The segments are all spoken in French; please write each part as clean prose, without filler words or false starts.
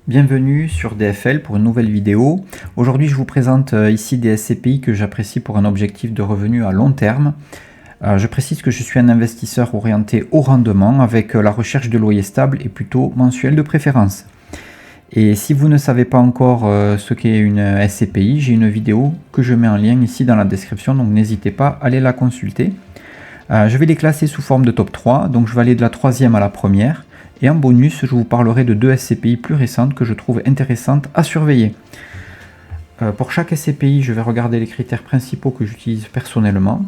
Bienvenue sur DFL pour une nouvelle vidéo. Aujourd'hui, je vous présente ici des SCPI que j'apprécie pour un objectif de revenu à long terme. Je précise que je suis un investisseur orienté au rendement avec la recherche de loyer stable et plutôt mensuel de préférence. Et si vous ne savez pas encore ce qu'est une SCPI, j'ai une vidéo que je mets en lien ici dans la description, donc n'hésitez pas à aller la consulter. Je vais les classer sous forme de top 3, donc je vais aller de la troisième à la première. Et en bonus, je vous parlerai de deux SCPI plus récentes que je trouve intéressantes à surveiller. Pour chaque SCPI, je vais regarder les critères principaux que j'utilise personnellement.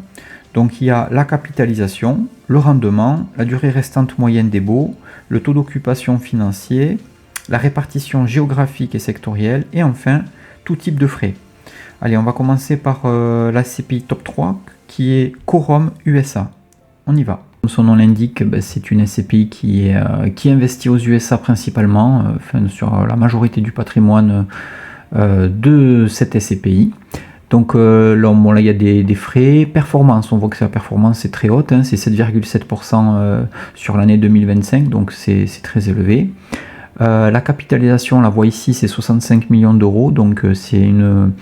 Donc il y a la capitalisation, le rendement, la durée restante moyenne des baux, le taux d'occupation financier, la répartition géographique et sectorielle, et enfin tout type de frais. Allez, on va commencer par la SCPI top 3 qui est Quorum USA. On y va. Comme son nom l'indique, c'est une SCPI qui investit aux USA principalement, sur la majorité du patrimoine de cette SCPI. Donc là, il y a des frais. Performance, on voit que la performance est très haute, c'est 7,7% sur l'année 2025, donc c'est très élevé. La capitalisation, on la voit ici, c'est 65 millions d'euros, donc c'est une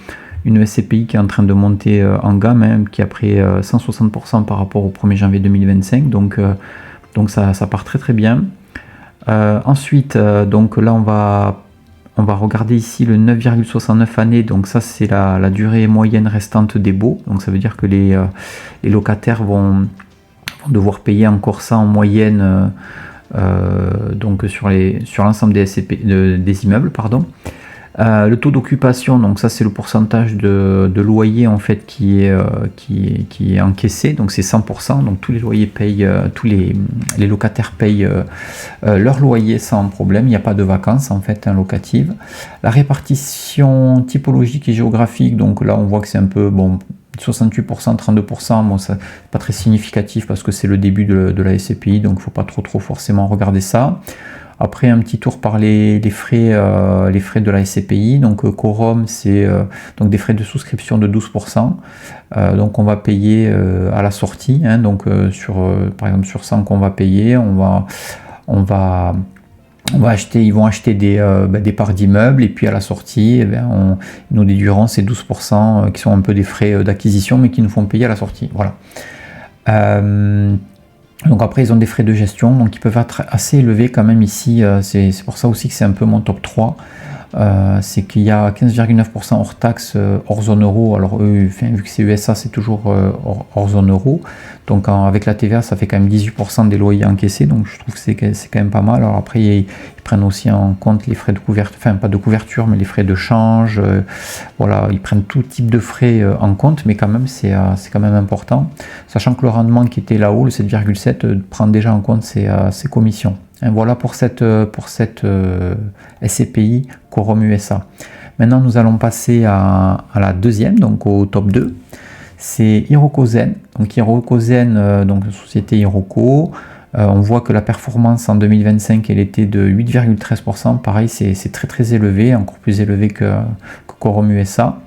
SCPI qui est en train de monter en gamme, qui a pris 160% par rapport au 1er janvier 2025, donc ça part très bien. Ensuite, donc là on va regarder ici le 9,69 années, donc ça c'est la durée moyenne restante des baux, donc ça veut dire que les locataires vont devoir payer encore ça en moyenne donc sur l'ensemble des immeubles, pardon. Le taux d'occupation, donc ça c'est le pourcentage de loyer en fait qui est encaissé, donc c'est 100%, donc tous les loyers payent, tous les locataires payent leur loyer sans problème, il n'y a pas de vacances en fait locatives. La typologique et géographique, donc là on voit que c'est un peu 68%, 32%, bon ça pas très significatif parce que c'est le début de la SCPI, donc il ne faut pas trop forcément regarder ça. Après un petit tour par les frais de la SCPI, donc Quorum c'est donc des frais de souscription de 12%, donc on va payer à la sortie, donc par exemple sur 100 qu'on va payer, ils vont acheter des parts d'immeubles et puis à la sortie, nous déduirons ces 12% qui sont un peu des frais d'acquisition mais qui nous font payer à la sortie. Voilà. Donc après ils ont des frais de gestion donc ils peuvent être assez élevés quand même ici, c'est pour ça aussi que c'est un peu mon top 3. C'est qu'il y a 15,9% hors taxe, hors zone euro. Alors vu que c'est USA, c'est toujours hors zone euro. Donc avec la TVA, ça fait quand même 18% des loyers encaissés. Donc je trouve que c'est quand même pas mal. Alors après, ils prennent aussi en compte les frais de couverture, enfin pas de couverture, mais les frais de change. Voilà, ils prennent tout type de frais en compte, mais quand même c'est quand même important. Sachant que le rendement qui était là-haut, le 7,7, prend déjà en compte ses commissions. Et voilà pour cette SCPI Quorum USA. Maintenant, nous allons passer à la deuxième, donc au top 2. C'est Hirokozen. Donc Hirokozen, donc société Hiroko. On voit que la performance en 2025, elle était de 8,13%. Pareil, c'est très élevé, encore plus élevé que Quorum USA.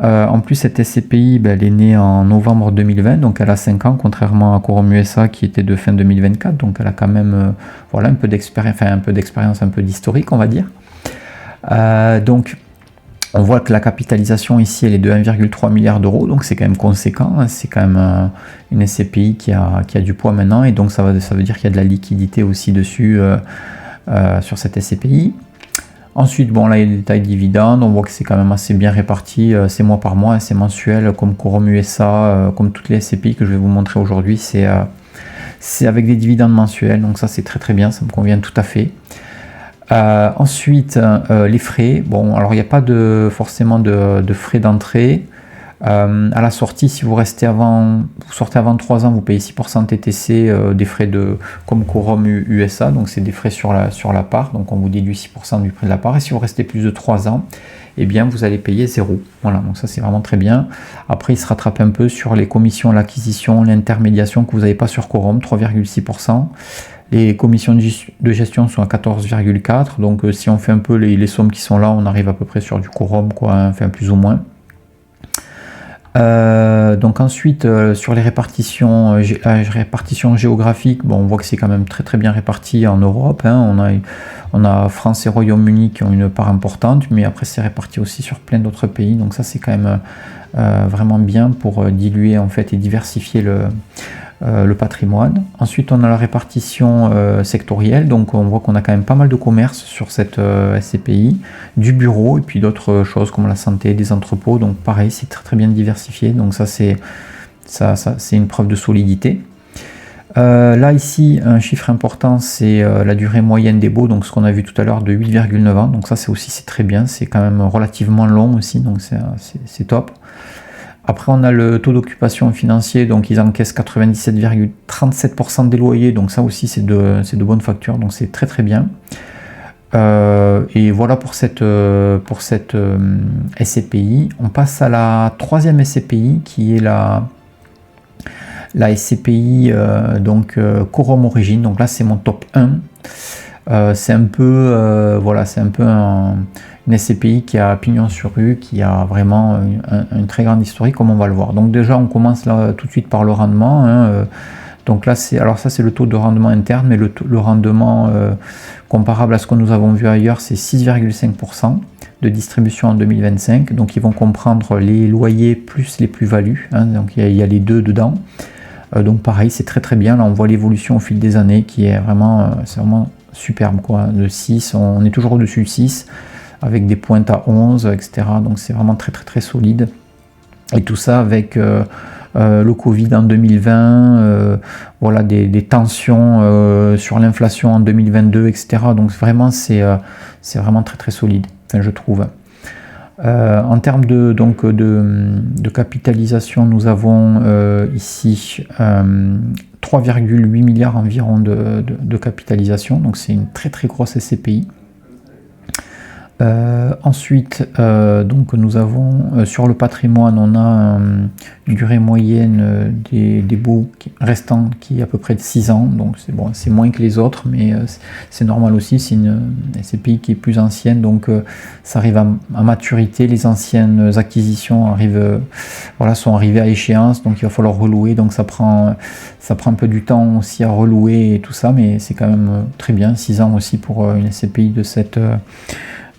En plus, cette SCPI, elle est née en novembre 2020, donc elle a 5 ans, contrairement à Quorum USA qui était de fin 2024, donc elle a quand même un peu d'expérience, un peu d'historique, on va dire. Donc, on voit que la capitalisation ici, elle est de 1,3 milliard d'euros, donc c'est quand même conséquent, c'est quand même une SCPI qui a du poids maintenant, et donc ça veut dire qu'il y a de la liquidité aussi dessus sur cette SCPI. Ensuite, là, il y a les détails dividendes, on voit que c'est quand même assez bien réparti, c'est mois par mois, c'est mensuel, comme Quorum USA, comme toutes les SCPI que je vais vous montrer aujourd'hui, c'est avec des dividendes mensuels, donc ça c'est très bien, ça me convient tout à fait. Ensuite, les frais, alors il n'y a pas forcément de frais d'entrée. À la sortie, si vous sortez avant 3 ans, vous payez 6% TTC, des frais comme Quorum USA, donc c'est des frais sur la part, donc on vous déduit 6% du prix de la part, et si vous restez plus de 3 ans, eh bien vous allez payer 0. Voilà, donc ça c'est vraiment très bien. Après, il se rattrape un peu sur les commissions, l'acquisition, l'intermédiation que vous n'avez pas sur Quorum, 3,6%. Les commissions de gestion sont à 14,4%, donc si on fait un peu les sommes qui sont là, on arrive à peu près sur du Quorum, plus ou moins. Donc ensuite, sur les répartitions, la répartition géographique, bon, on voit que c'est quand même très très bien réparti en Europe, hein. On a France et Royaume-Uni qui ont une part importante, mais après c'est réparti aussi sur plein d'autres pays, donc ça c'est quand même vraiment bien pour diluer en fait et diversifier le patrimoine. Ensuite, on a la répartition sectorielle, donc on voit qu'on a quand même pas mal de commerce sur cette SCPI, du bureau et puis d'autres choses comme la santé, des entrepôts, donc pareil, c'est très très bien diversifié, donc ça c'est une preuve de solidité. Là ici, un chiffre important, c'est la durée moyenne des baux, donc ce qu'on a vu tout à l'heure de 8,9 ans, donc ça c'est très bien, c'est quand même relativement long aussi, donc c'est top. Après, on a le taux d'occupation financier, donc ils encaissent 97,37% des loyers, donc ça aussi c'est de bonnes factures, donc c'est très très bien. Et voilà pour cette SCPI. On passe à la troisième SCPI qui est la SCPI Quorum Origine, donc là c'est mon top 1. C'est un peu voilà, c'est un peu une SCPI qui a pignon sur rue, qui a vraiment une très grande historique, comme on va le voir. Donc déjà, on commence là tout de suite par le rendement, hein. Donc là, c'est le taux de rendement interne, mais le rendement comparable à ce que nous avons vu ailleurs, c'est 6,5% de distribution en 2025. Donc ils vont comprendre les loyers plus les plus-values, hein. Donc il y a les deux dedans. Donc pareil, c'est très très bien. Là, on voit l'évolution au fil des années qui est vraiment, c'est vraiment superbe, quoi. De 6, on est toujours au-dessus de 6, avec des pointes à 11, etc. Donc c'est vraiment très très très solide. Et tout ça avec le Covid en 2020, voilà, des tensions sur l'inflation en 2022, etc. Donc vraiment c'est vraiment très très solide, enfin, je trouve. En termes de capitalisation, nous avons ici 3,8 milliards environ de capitalisation, donc c'est une très très grosse SCPI. Ensuite, donc nous avons sur le patrimoine, on a une durée moyenne des baux restants qui est à peu près de 6 ans, donc c'est bon, c'est moins que les autres, mais c'est normal aussi, c'est une SCPI qui est plus ancienne, donc ça arrive à maturité, les anciennes acquisitions arrivent, voilà, sont arrivées à échéance, donc il va falloir relouer, donc ça prend un peu du temps aussi à relouer et tout ça, mais c'est quand même très bien, 6 ans aussi pour une SCPI de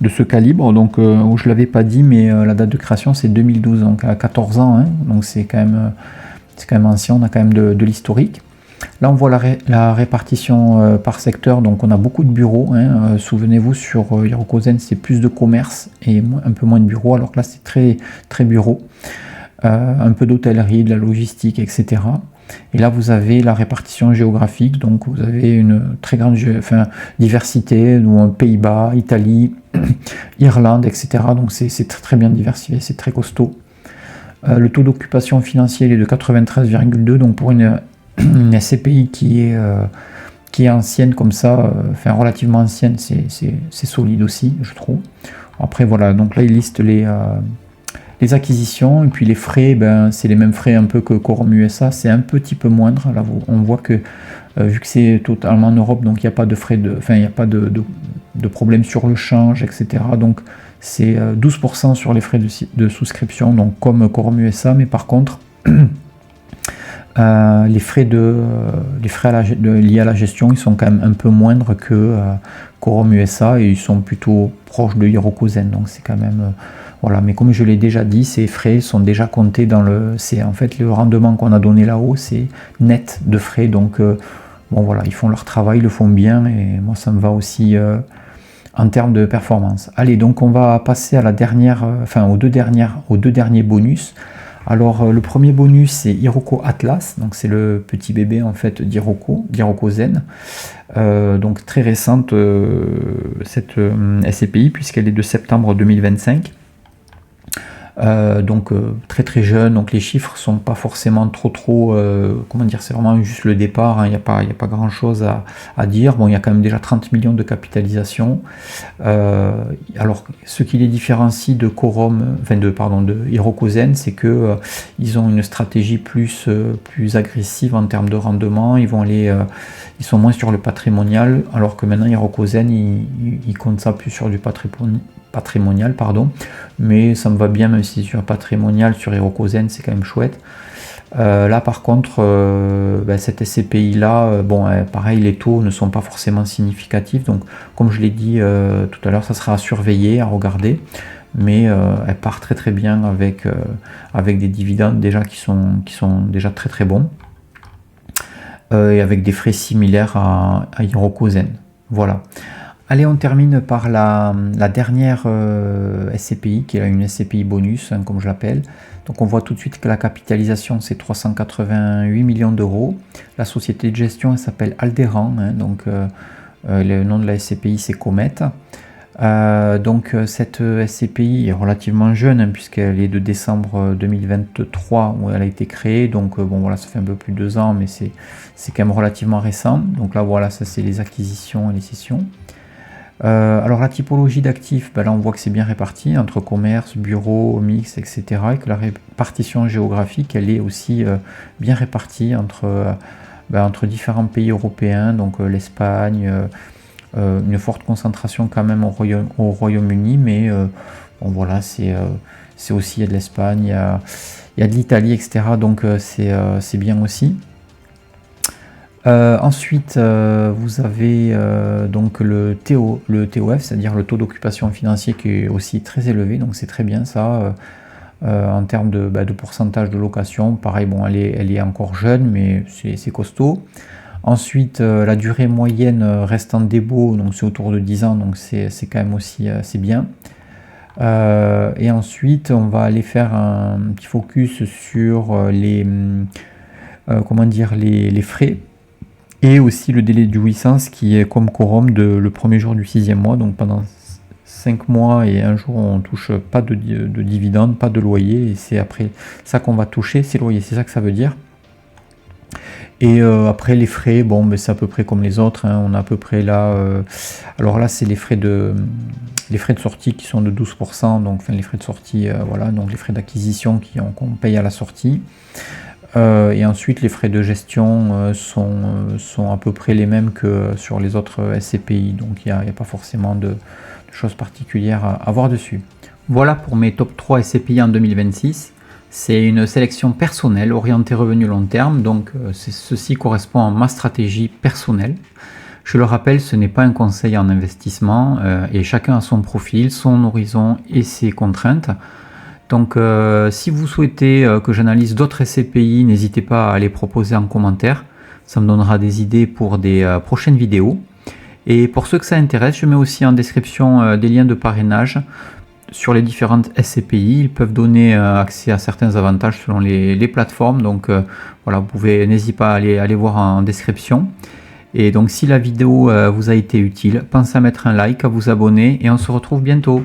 ce calibre, donc où je l'avais pas dit, mais la date de création c'est 2012, donc à 14 ans, hein, donc c'est quand même ancien, on a quand même de l'historique. Là on voit la répartition par secteur, donc on a beaucoup de bureaux, hein. Souvenez-vous, sur Hirokozen c'est plus de commerce et un peu moins de bureaux, alors que là c'est très très bureau, un peu d'hôtellerie, de la logistique, etc. Et là, vous avez la répartition géographique, donc vous avez une très grande diversité, Pays-Bas, Italie, Irlande, etc. Donc c'est très, très bien diversifié, c'est très costaud. Le taux d'occupation financier est de 93,2, donc pour une SCPI qui est ancienne comme ça, enfin relativement ancienne, c'est solide aussi, je trouve. Après voilà, donc là il liste les acquisitions, et puis les frais, ben, c'est les mêmes frais un peu que Quorum USA, c'est un petit peu moindre. Là on voit que vu que c'est totalement en Europe, donc il n'y a pas de frais il n'y a pas de problème sur le change, etc. Donc c'est 12% sur les frais de souscription, donc comme Quorum USA, mais par contre les frais liés à la gestion, ils sont quand même un peu moindres que Quorum USA, et ils sont plutôt proches de Hirokozen, donc c'est quand même voilà. Mais comme je l'ai déjà dit, ces frais sont déjà comptés c'est en fait le rendement qu'on a donné là-haut, c'est net de frais, donc bon voilà, ils font leur travail, ils le font bien, et moi ça me va aussi en termes de performance. Allez, donc on va passer à la dernière, aux deux derniers bonus. Alors le premier bonus c'est Hiroko Atlas, donc c'est le petit bébé en fait d'Hirokozen, donc très récente cette SCPI, puisqu'elle est de septembre 2025. Donc très très jeune, donc les chiffres sont pas forcément trop comment dire, c'est vraiment juste le départ, hein. Il n'y a pas grand chose à dire. Bon, il y a quand même déjà 30 millions de capitalisation, alors ce qui les différencie de de Hirokozen, c'est que ils ont une stratégie plus agressive en termes de rendement, ils sont moins sur le patrimonial, alors que maintenant Hirokozen ils comptent ça plus sur du patrimonial, pardon, mais ça me va bien, même si sur patrimonial, sur Hirokozen, c'est quand même chouette. Là par contre, cette SCPI là, pareil, les taux ne sont pas forcément significatifs, donc comme je l'ai dit tout à l'heure, ça sera à surveiller, à regarder, mais elle part très très bien avec des dividendes déjà qui sont déjà très très bons, et avec des frais similaires à Hirokozen. Voilà. Allez, on termine par la dernière SCPI, qui est une SCPI bonus, hein, comme je l'appelle. Donc on voit tout de suite que la capitalisation c'est 388 millions d'euros. La société de gestion elle s'appelle Alderan, hein, donc le nom de la SCPI c'est Comet. Cette SCPI est relativement jeune, hein, puisqu'elle est de décembre 2023 où elle a été créée. Donc voilà, ça fait un peu plus de 2 ans, mais c'est quand même relativement récent. Donc là voilà, ça c'est les acquisitions et les cessions. Alors la typologie d'actifs, là on voit que c'est bien réparti entre commerce, bureau, mix, etc. Et que la répartition géographique, elle est aussi bien répartie entre différents pays européens, donc l'Espagne, une forte concentration quand même au Royaume-Uni, mais voilà, c'est aussi, il y a de l'Espagne, il y a de l'Italie, etc. Donc c'est bien aussi. Ensuite, vous avez donc le TOF, c'est-à-dire le taux d'occupation financier qui est aussi très élevé, donc c'est très bien ça. En termes de pourcentage de location, pareil, bon, elle est encore jeune, mais c'est costaud. Ensuite, la durée moyenne restant débôt, donc c'est autour de 10 ans, donc c'est quand même aussi c'est bien. Et ensuite, on va aller faire un petit focus sur les frais. Et aussi le délai de jouissance qui est comme quorum le premier jour du 6e mois. Donc pendant 5 mois et un jour, on ne touche pas de dividendes, pas de loyer. Et c'est après ça qu'on va toucher, ces loyers. C'est ça que ça veut dire. Et après les frais, c'est à peu près comme les autres. Hein. On a à peu près là... alors là, c'est les frais de sortie qui sont de 12%. Donc les frais de sortie, voilà. Donc les frais d'acquisition qu'on paye à la sortie. Et ensuite, les frais de gestion sont à peu près les mêmes que sur les autres SCPI, donc il n'y a pas forcément de choses particulières à voir dessus. Voilà pour mes top 3 SCPI en 2026. C'est une sélection personnelle orientée revenu long terme, donc ceci correspond à ma stratégie personnelle. Je le rappelle, ce n'est pas un conseil en investissement et chacun a son profil, son horizon et ses contraintes. Donc si vous souhaitez que j'analyse d'autres SCPI, n'hésitez pas à les proposer en commentaire. Ça me donnera des idées pour des prochaines vidéos. Et pour ceux que ça intéresse, je mets aussi en description des liens de parrainage sur les différentes SCPI. Ils peuvent donner accès à certains avantages selon les plateformes. Donc voilà, vous pouvez, n'hésitez pas à aller voir en description. Et donc si la vidéo vous a été utile, pensez à mettre un like, à vous abonner et on se retrouve bientôt.